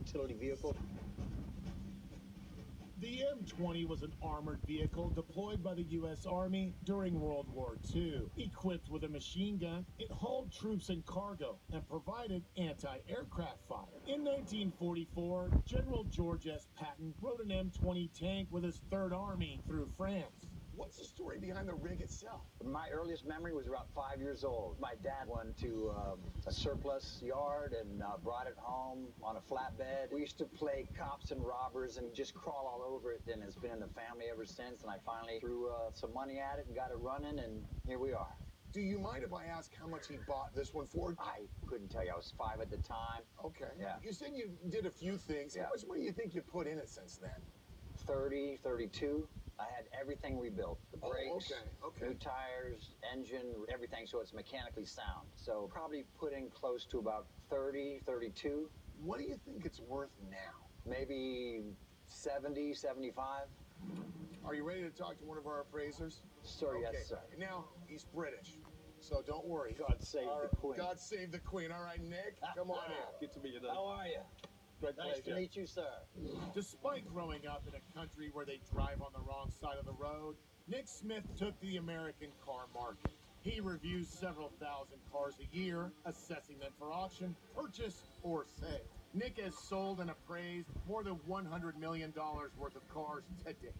utility vehicle. The M20 was an armored vehicle deployed by the U.S. Army during World War II. Equipped with a machine gun, it hauled troops and cargo and provided anti-aircraft fire. In 1944, General George S. Patton rode an M20 tank with his Third Army through France. What's the story behind the rig itself? My earliest memory was about 5 years old. My dad went to a surplus yard and brought it home on a flatbed. We used to play cops and robbers and just crawl all over it, and it's been in the family ever since. And I finally threw some money at it and got it running, and here we are. Do you mind if I ask how much he bought this one for? I couldn't tell you. I was 5 at the time. Okay. Yeah. You said you did a few things. Yeah. How much money do you think you put in it since then? 30, 32. I had everything rebuilt. The brakes, okay. new tires, engine, everything, so it's mechanically sound. So probably put in close to about 30, 32. What do you think it's worth now? Maybe 70, 75. Are you ready to talk to one of our appraisers? Sir, Okay. yes, sir. Now, he's British, so don't worry. God save the Queen. God save the Queen. All right, Nick, come on in. Good to meet you, How are you? Great Nice to meet you, sir. Despite growing up in a country where they drive on the wrong side of the road, Nick Smith took to the American car market. He reviews several thousand cars a year, assessing them for auction, purchase, or sale. Nick has sold and appraised more than $100 million worth of cars to date.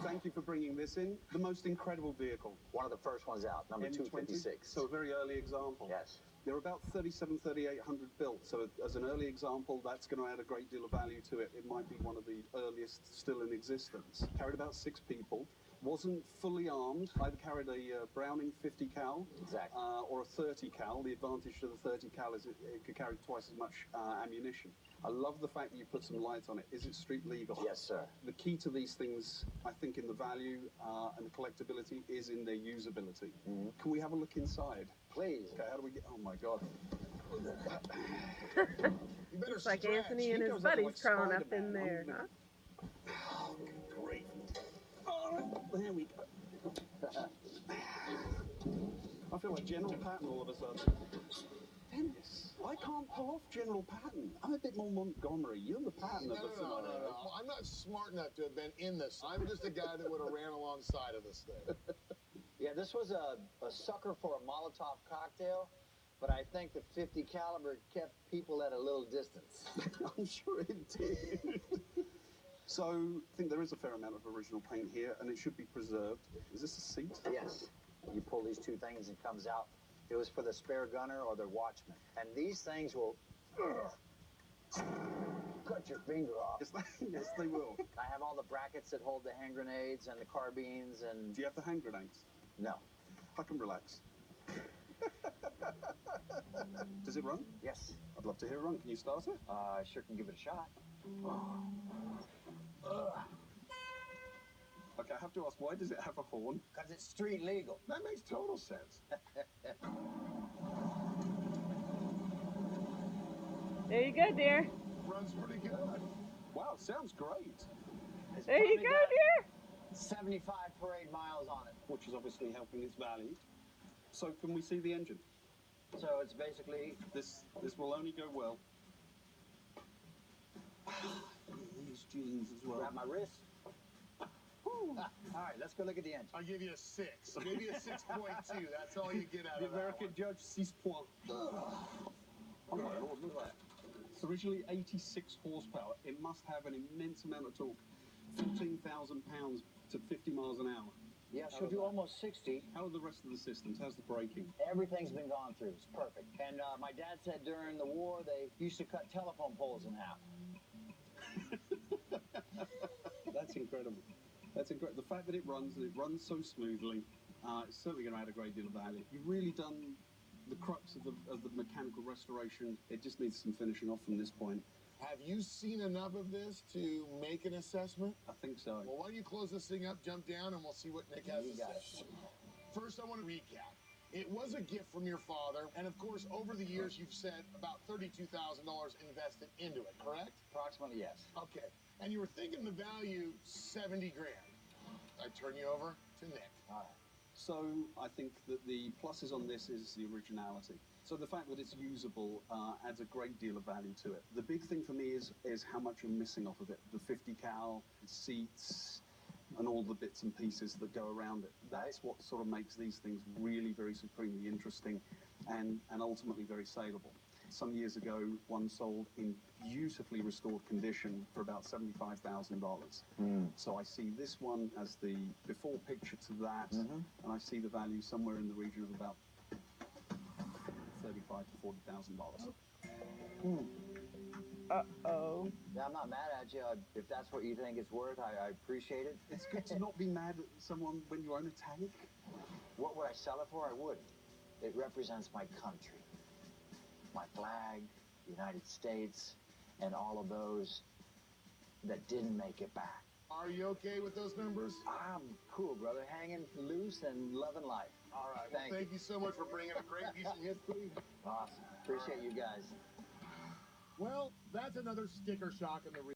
Thank you for bringing this in. The most incredible vehicle. One of the first ones out, number 256. So a very early example. Yes. They're about 3,800 built, so as an early example, that's going to add a great deal of value to it. It might be one of the earliest still in existence. Carried about 6 people. Wasn't fully armed. Either carried a Browning 50 cal Exactly. or a 30 cal. The advantage to the 30 cal is it could carry twice as much ammunition. I love the fact that you put some lights on it. Is it street legal? Yes, sir. The key to these things, I think, in the value and the collectability is in their usability. Mm-hmm. Can we have a look inside? Please. Okay, how do we get... Oh, my God. You better It's like stretch. Anthony and He his goes up buddies like crawling up Spider-Man. in there, huh? Oh, great. Oh, there we go. I feel like General Patton all of a sudden. Dennis, I can't pull off General Patton. I'm a bit more Montgomery. You're the Patton of the scenario. No. I'm not smart enough to have been in this. I'm just a guy that would have ran alongside of this thing. Yeah, this was a sucker for a Molotov cocktail, but I think the 50 caliber kept people at a little distance. I'm sure it did. So, I think there is a fair amount of original paint here, and it should be preserved. Is this a seat? Yes. You pull these two things and it comes out. It was for the spare gunner or the watchman. And these things will cut your finger off. Yes, they will. I have all the brackets that hold the hand grenades and the carbines and... Do you have the hand grenades? No. I can relax. Does it run? Yes. I'd love to hear it run. Can you start it? I sure can give it a shot. Okay, I have to ask, why does it have a horn? Because it's street legal. That makes total sense. There you go, dear. Runs pretty good. Wow, sounds great. It's There you probably go, got dear. 75 parade miles on it. Which is obviously helping its value. So can we see the engine? So it's basically... This will only go well. These jeans as well. Grab my wrist. All right, let's go look at the engine. I'll give you a 6. Maybe a 6.2. That's all you get out The of that American one. judge, 6 points. Oh my Lord, look at that. It's originally 86 horsepower. It must have an immense amount of torque. 14,000 pounds to 50 miles an hour. Yeah, she'll do almost 60. How are the rest of the systems? How's the braking? Everything's been gone through. It's perfect. And my dad said during the war, they used to cut telephone poles in half. That's incredible. That's incredible. The fact that it runs and it runs so smoothly, it's certainly going to add a great deal of value. You've really done the crux of the mechanical restoration. It just needs some finishing off from this point. Have you seen enough of this to make an assessment? I think so. Well, why don't you close this thing up, jump down, and we'll see what Nick has You to got say. First, I want to recap. It was a gift from your father, and of course, over the years, you've said about $32,000 invested into it, correct? Approximately, yes. Okay. And you were thinking the value, 70 grand. I turn you over to Nick. All right. So I think that the pluses on this is the originality. So the fact that it's usable adds a great deal of value to it. The big thing for me is how much you're missing off of it. The 50 cal, seats, and all the bits and pieces that go around it. That's what sort of makes these things really very supremely interesting and ultimately very saleable. Some years ago, one sold in beautifully restored condition for about $75,000. So I see this one as the before picture to that, and I see the value somewhere in the region of about $35,000 to $40,000. Uh-oh. Yeah, I'm not mad at you. If that's what you think it's worth, I appreciate it. It's good to not be mad at someone when you own a tank. What would I sell it for? I wouldn't. It represents my country, my flag, the United States, and all of those that didn't make it back. Are you okay with those numbers? I'm cool, brother. Hanging loose and loving life. All right. Well, thank you so much for bringing a great piece of history. Awesome. Appreciate you guys. Well, that's another sticker shock in the